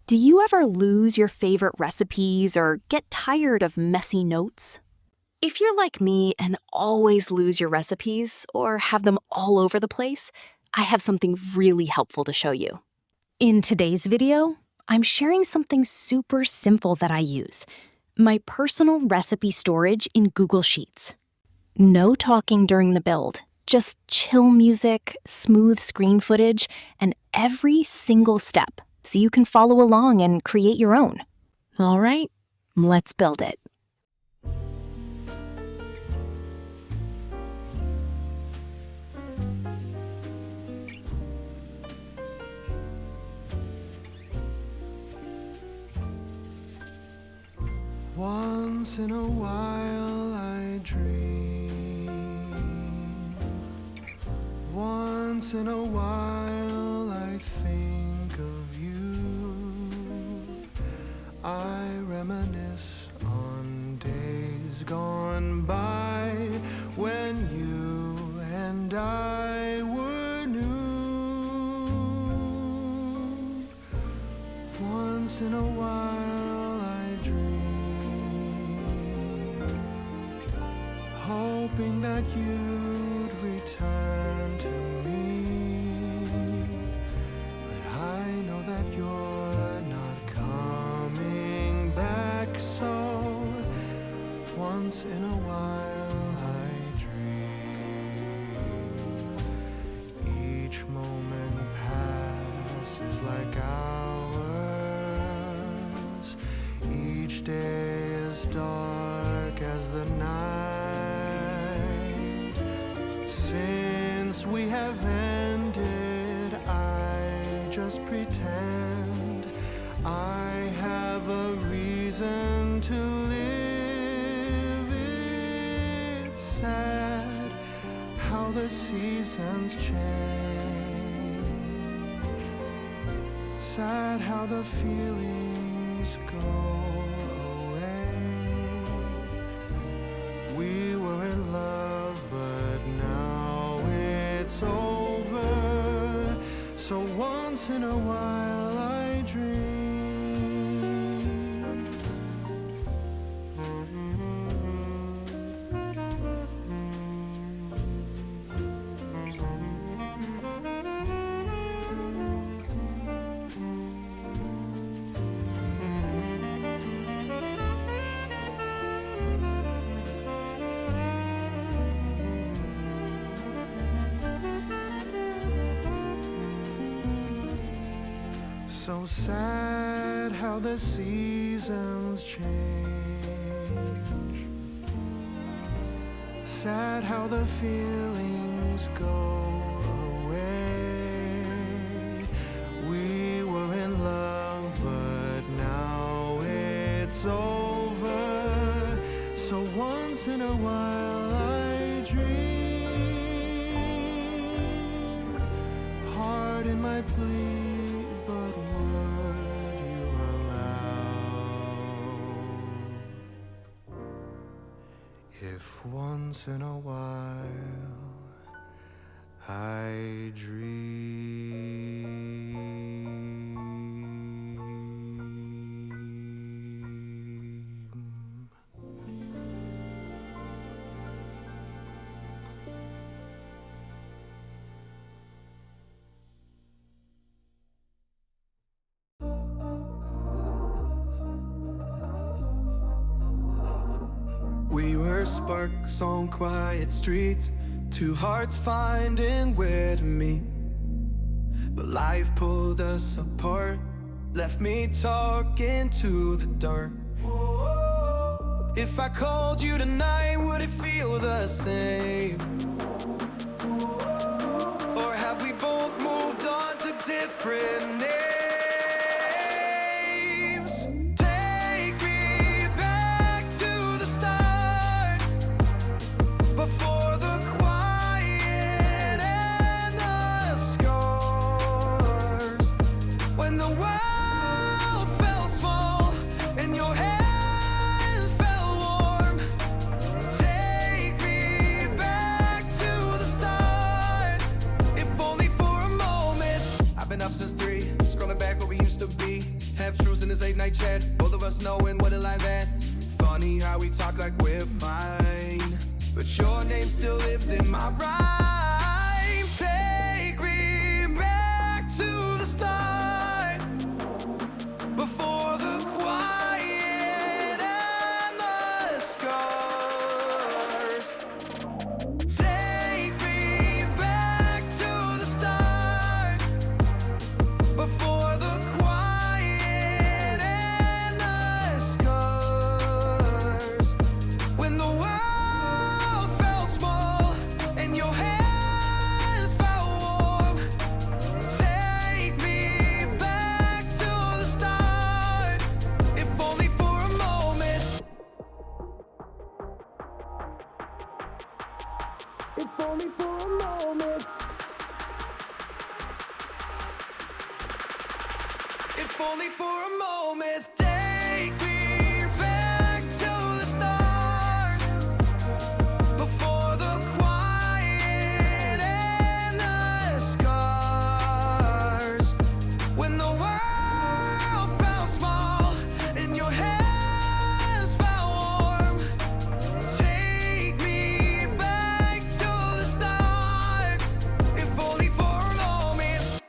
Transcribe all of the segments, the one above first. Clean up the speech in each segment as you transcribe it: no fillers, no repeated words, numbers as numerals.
Do you ever lose your favorite recipes or get tired of messy notes? If you're like me and always lose your recipes or have them all over the place, I have something really helpful to show you. In today's video, I'm sharing something super simple that I use, my personal recipe storage in Google Sheets. No talking during the build, just chill music, smooth screen footage, and every single step so you can follow along and create your own. All right, let's build it. Once in a while I dream. Once in a while I think of you. I reminisce on days gone by when you and I were new. Once in a while I dream, hoping that you'd return to me, but I know that you're not coming back, so once in a while I dream. Each moment passes like hours, each day is dark as the night. Since we have ended, I just pretend I have a reason to live. It's sad how the seasons change, sad how the feelings go away. We were in love, but now it's over. So once in a while I dream. So sad how the seasons change, sad how the feelings go away. We were in love, but now it's over. So once in a while I dream. Pardon my plea, but would you allow if once in a while I dream? We were sparks on quiet streets, two hearts finding where to meet. But life pulled us apart, left me talking to the dark. If I called you tonight, would it feel the same? Or have we both moved on to different names? Take me back to the start, before the quiet and the scars, when the world felt small and your hands felt warm. Take me back to the start, if only for a moment. I've been up since 3, scrolling Half truths in this late night chat, both of us knowing what it like that. Funny how we talk like we're fine, but your name still lives in my rhyme. Take me back to the start, before the quiet and the scars. Take me back to the start, before the quiet and the scars. When the world felt small and your hands felt warm. Take me back to the start, if only for a moment. If only for a moment. If only for a moment. Take me back to the start, before the quiet and the scars. When the world felt small and your hands felt warm. Take me back to the start, if only for a moment.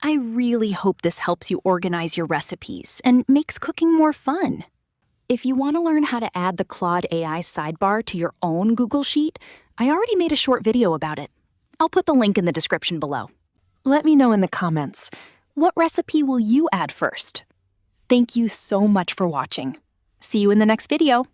I really hope this helps you organize your recipes and makes cooking more fun. If you want to learn how to add the Claude AI sidebar to your own Google Sheet, I already made a short video about it. I'll put the link in the description below. Let me know in the comments, what recipe will you add first? Thank you so much for watching. See you in the next video.